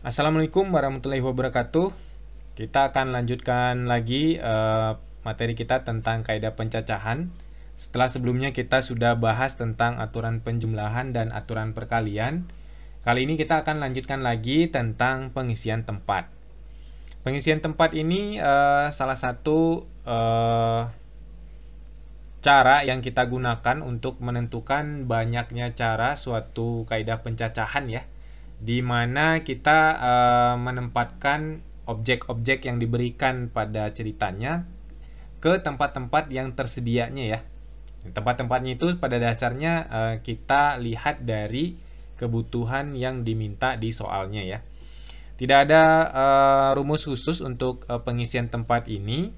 Assalamualaikum warahmatullahi wabarakatuh. Kita akan lanjutkan lagi materi kita tentang kaidah pencacahan. Setelah sebelumnya kita sudah bahas tentang aturan penjumlahan dan aturan perkalian. Kali ini kita akan lanjutkan lagi tentang pengisian tempat. Pengisian tempat ini salah satu cara yang kita gunakan untuk menentukan banyaknya cara suatu kaidah pencacahan ya, di mana kita menempatkan objek-objek yang diberikan pada ceritanya ke tempat-tempat yang tersedianya ya. Tempat-tempatnya itu pada dasarnya kita lihat dari kebutuhan yang diminta di soalnya ya. Tidak ada rumus khusus untuk pengisian tempat ini,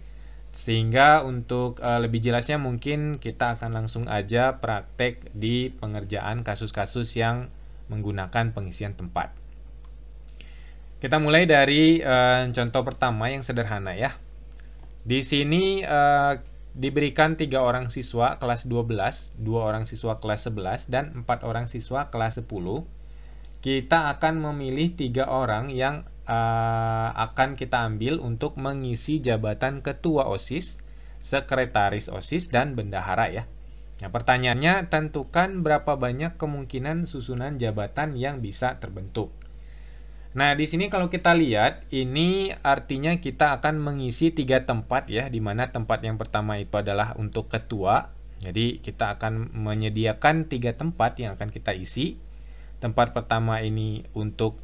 sehingga untuk lebih jelasnya mungkin kita akan langsung aja praktek di pengerjaan kasus-kasus yang menggunakan pengisian tempat. Kita mulai dari contoh pertama yang sederhana ya. Di sini diberikan 3 orang siswa kelas 12, 2 orang siswa kelas 11, dan 4 orang siswa kelas 10. Kita akan memilih 3 orang yang akan kita ambil untuk mengisi jabatan ketua OSIS, sekretaris OSIS, dan bendahara ya. Nah, pertanyaannya, tentukan berapa banyak kemungkinan susunan jabatan yang bisa terbentuk. Nah, di sini kalau kita lihat, ini artinya kita akan mengisi 3 tempat ya, di mana tempat yang pertama itu adalah untuk ketua. Jadi, kita akan menyediakan 3 tempat yang akan kita isi. Tempat pertama ini untuk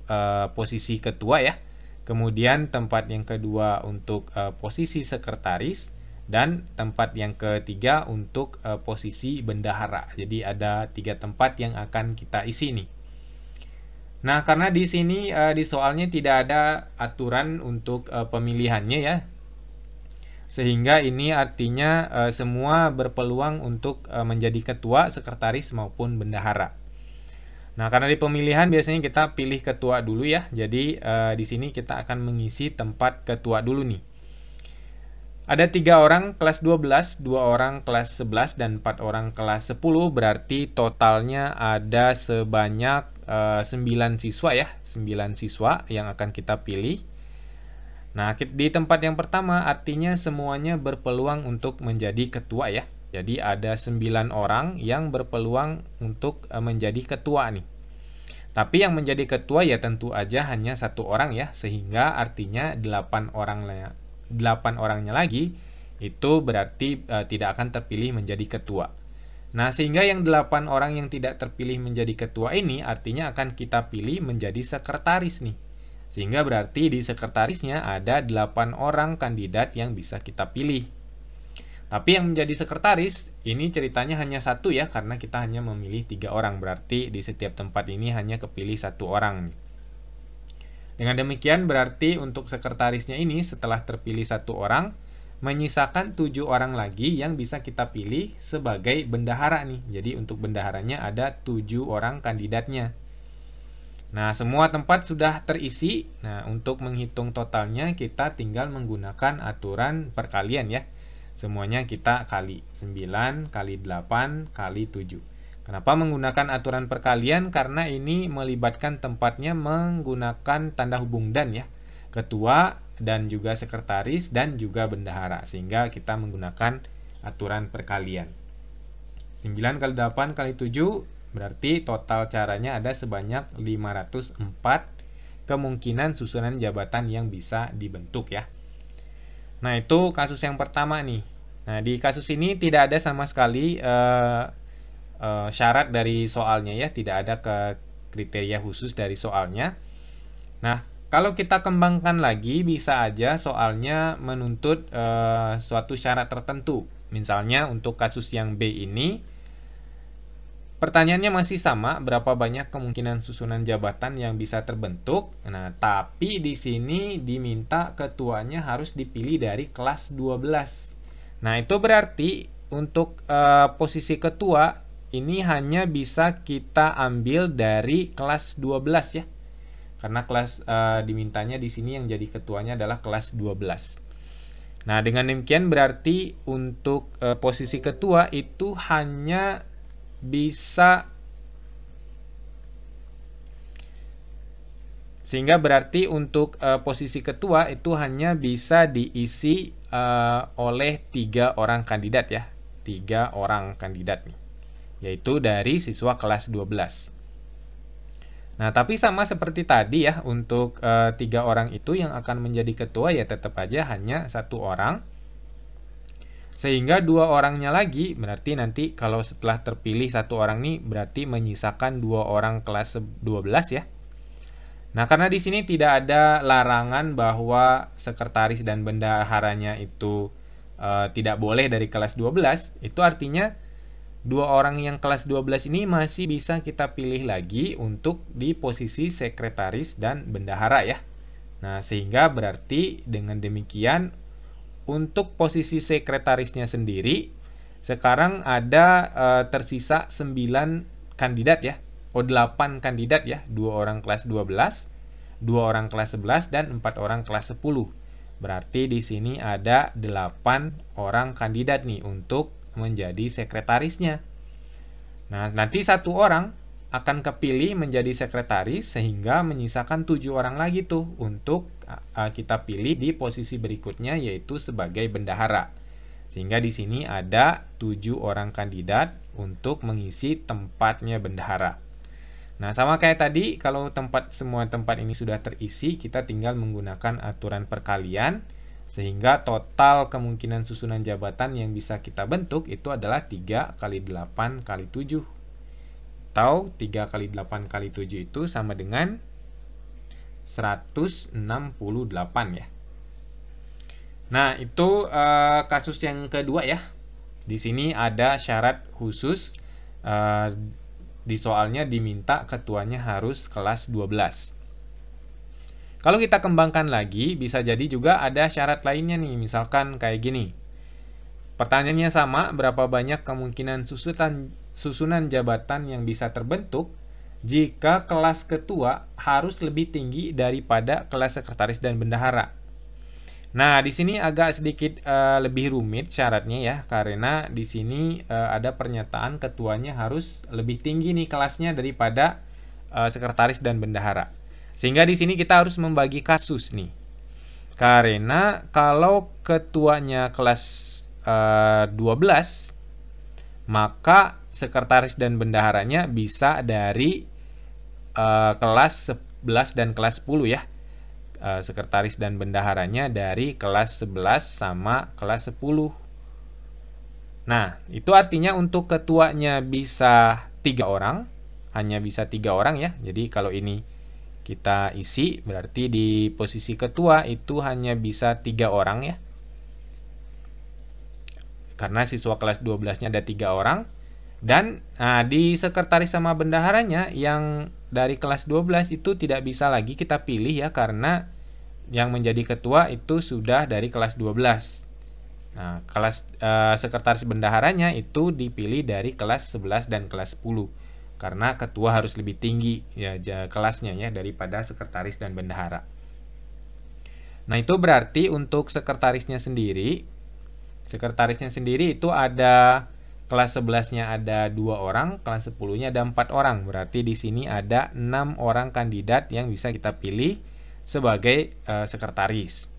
posisi ketua ya. Kemudian tempat yang kedua untuk posisi sekretaris, dan tempat yang ketiga untuk posisi bendahara. Jadi ada 3 tempat yang akan kita isi nih. Nah, karena di sini di soalnya tidak ada aturan untuk pemilihannya ya. Sehingga ini artinya semua berpeluang untuk menjadi ketua, sekretaris maupun bendahara. Nah, karena di pemilihan biasanya kita pilih ketua dulu ya. Jadi di sini kita akan mengisi tempat ketua dulu nih. Ada 3 orang kelas 12, 2 orang kelas 11, dan 4 orang kelas 10. Berarti totalnya ada sebanyak 9 siswa ya. 9 siswa yang akan kita pilih. Nah, di tempat yang pertama artinya semuanya berpeluang untuk menjadi ketua ya. Jadi ada 9 orang yang berpeluang untuk menjadi ketua nih. Tapi yang menjadi ketua ya tentu aja hanya 1 orang ya, sehingga artinya 8 orangnya lagi itu berarti tidak akan terpilih menjadi ketua. Nah, sehingga yang 8 orang yang tidak terpilih menjadi ketua ini artinya akan kita pilih menjadi sekretaris nih. Sehingga berarti di sekretarisnya ada 8 orang kandidat yang bisa kita pilih. Tapi yang menjadi sekretaris, ini ceritanya hanya 1 ya, karena kita hanya memilih 3 orang. Berarti di setiap tempat ini hanya kepilih 1 orang. Dengan demikian berarti untuk sekretarisnya ini setelah terpilih 1 orang, menyisakan 7 orang lagi yang bisa kita pilih sebagai bendahara nih. Jadi untuk bendaharanya ada 7 orang kandidatnya. Nah, semua tempat sudah terisi. Nah, untuk menghitung totalnya kita tinggal menggunakan aturan perkalian ya. Semuanya kita kali 9 kali 8 kali 7. Kenapa menggunakan aturan perkalian? Karena ini melibatkan tempatnya menggunakan tanda hubung dan ya. Ketua dan juga sekretaris dan juga bendahara. Sehingga kita menggunakan aturan perkalian. 9 kali 8 kali 7 berarti total caranya ada sebanyak 504 kemungkinan susunan jabatan yang bisa dibentuk ya. Nah, itu kasus yang pertama nih. Nah, di kasus ini tidak ada sama sekali syarat dari soalnya ya, tidak ada kriteria khusus dari soalnya. Nah, kalau kita kembangkan lagi, bisa aja soalnya menuntut suatu syarat tertentu. Misalnya untuk kasus yang B ini, pertanyaannya masih sama, berapa banyak kemungkinan susunan jabatan yang bisa terbentuk. Nah, tapi di sini diminta ketuanya harus dipilih dari kelas 12. Nah, itu berarti untuk posisi ketua ini hanya bisa kita ambil dari kelas 12 ya. Karena kelas dimintanya di sini yang jadi ketuanya adalah kelas 12. Nah, dengan demikian berarti untuk posisi ketua itu hanya bisa Sehingga berarti untuk posisi ketua itu hanya bisa diisi oleh 3 orang kandidat ya. 3 orang kandidat nih. Yaitu dari siswa kelas 12. Nah, tapi sama seperti tadi ya, untuk 3 orang itu yang akan menjadi ketua ya tetap aja hanya 1 orang. Sehingga 2 orangnya lagi, berarti nanti kalau setelah terpilih 1 orang nih, berarti menyisakan 2 orang kelas 12 ya. Nah, karena di sini tidak ada larangan bahwa sekretaris dan bendaharanya itu tidak boleh dari kelas 12, itu artinya 2 orang yang kelas 12 ini masih bisa kita pilih lagi untuk di posisi sekretaris dan bendahara ya. Nah, sehingga berarti dengan demikian untuk posisi sekretarisnya sendiri sekarang ada tersisa 9 kandidat ya. 8 kandidat ya, 2 orang kelas 12, 2 orang kelas 11 dan 4 orang kelas 10. Berarti di sini ada 8 orang kandidat nih untuk menjadi sekretarisnya. Nah, nanti 1 orang akan kepilih menjadi sekretaris sehingga menyisakan 7 orang lagi tuh untuk kita pilih di posisi berikutnya yaitu sebagai bendahara. Sehingga di sini ada 7 orang kandidat untuk mengisi tempatnya bendahara. Nah, sama kayak tadi, kalau semua tempat ini sudah terisi, kita tinggal menggunakan aturan perkalian, sehingga total kemungkinan susunan jabatan yang bisa kita bentuk itu adalah 3 kali 8 kali 7. Atau 3 kali 8 kali 7 itu sama dengan 168 ya. Nah, itu kasus yang kedua ya. Di sini ada syarat khusus. Di soalnya diminta ketuanya harus kelas 12. Kalau kita kembangkan lagi, bisa jadi juga ada syarat lainnya nih, misalkan kayak gini. Pertanyaannya sama, berapa banyak kemungkinan susunan jabatan yang bisa terbentuk jika kelas ketua harus lebih tinggi daripada kelas sekretaris dan bendahara. Nah, di sini agak sedikit lebih rumit syaratnya ya, karena di sini ada pernyataan ketuanya harus lebih tinggi nih kelasnya daripada sekretaris dan bendahara. Sehingga di sini kita harus membagi kasus nih. Karena kalau ketuanya kelas 12, maka sekretaris dan bendaharanya bisa dari kelas 11 dan kelas 10 ya. Sekretaris dan bendaharanya dari kelas 11 sama kelas 10. Nah, itu artinya untuk ketuanya bisa 3 orang, hanya bisa 3 orang ya. Jadi kalau ini kita isi, berarti di posisi ketua itu hanya bisa 3 orang ya. Karena siswa kelas 12-nya ada 3 orang. Dan di sekretaris sama bendaharanya yang dari kelas 12 itu tidak bisa lagi kita pilih ya, karena yang menjadi ketua itu sudah dari kelas 12. Nah, sekretaris bendaharanya itu dipilih dari kelas 11 dan kelas 10. Karena ketua harus lebih tinggi ya kelasnya ya daripada sekretaris dan bendahara. Nah, itu berarti untuk sekretarisnya sendiri itu ada kelas 11-nya ada 2 orang, kelas 10-nya ada 4 orang. Berarti di sini ada 6 orang kandidat yang bisa kita pilih sebagai sekretaris.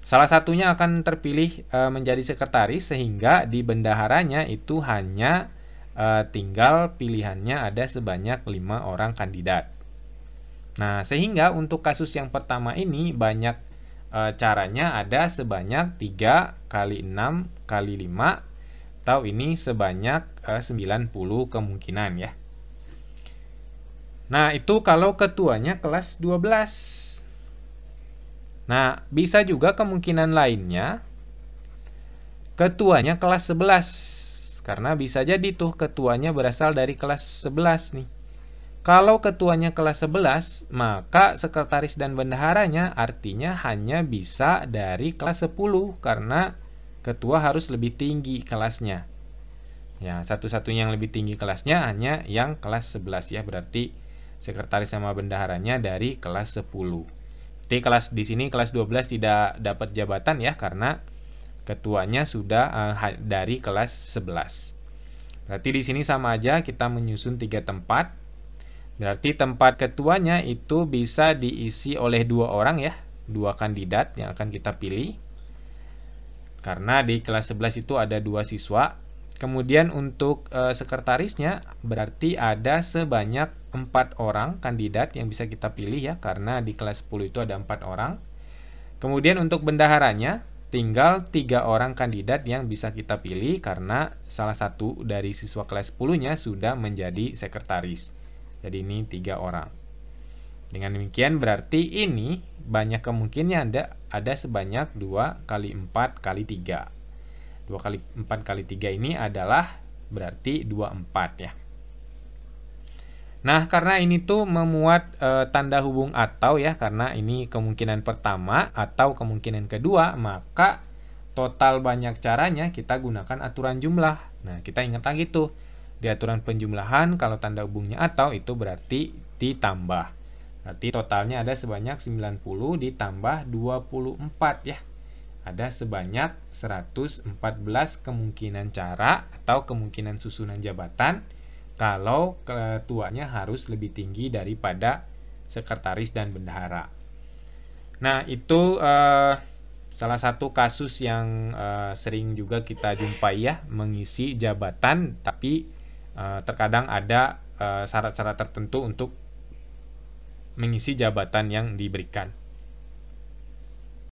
Salah satunya akan terpilih menjadi sekretaris sehingga di bendaharanya itu hanya tinggal pilihannya ada sebanyak 5 orang kandidat. Nah, sehingga untuk kasus yang pertama ini banyak caranya ada sebanyak 3 kali 6 kali 5 atau ini sebanyak 90 kemungkinan ya. Nah, itu kalau ketuanya kelas 12. Nah, bisa juga kemungkinan lainnya ketuanya kelas 11. Karena bisa jadi tuh ketuanya berasal dari kelas 11 nih. Kalau ketuanya kelas 11, maka sekretaris dan bendaharanya artinya hanya bisa dari kelas 10 karena ketua harus lebih tinggi kelasnya. Ya, satu-satunya yang lebih tinggi kelasnya hanya yang kelas 11 ya, berarti sekretaris sama bendaharanya dari kelas 10. Jadi di sini kelas 12 tidak dapat jabatan ya karena ketuanya sudah dari kelas 11. Berarti di sini sama aja kita menyusun 3 tempat. Berarti tempat ketuanya itu bisa diisi oleh 2 orang ya, 2 kandidat yang akan kita pilih. Karena di kelas 11 itu ada 2 siswa. Kemudian untuk sekretarisnya berarti ada sebanyak 4 orang kandidat yang bisa kita pilih ya, karena di kelas 10 itu ada 4 orang. Kemudian untuk bendaharanya tinggal 3 orang kandidat yang bisa kita pilih karena salah satu dari siswa kelas 10-nya sudah menjadi sekretaris. Jadi ini 3 orang. Dengan demikian berarti ini banyak kemungkinan ada sebanyak 2 kali 4 kali 3. 2 kali 4 kali 3 ini adalah berarti 24 ya. Nah, karena ini tuh memuat tanda hubung atau ya, karena ini kemungkinan pertama atau kemungkinan kedua, maka total banyak caranya kita gunakan aturan jumlah. Nah, kita ingat lagi tuh, di aturan penjumlahan kalau tanda hubungnya atau itu berarti ditambah. Berarti totalnya ada sebanyak 90 ditambah 24 ya. Ada sebanyak 114 kemungkinan cara atau kemungkinan susunan jabatan kalau ketuanya harus lebih tinggi daripada sekretaris dan bendahara. Nah, itu salah satu kasus yang sering juga kita jumpai ya, mengisi jabatan, tapi terkadang ada syarat-syarat tertentu untuk mengisi jabatan yang diberikan.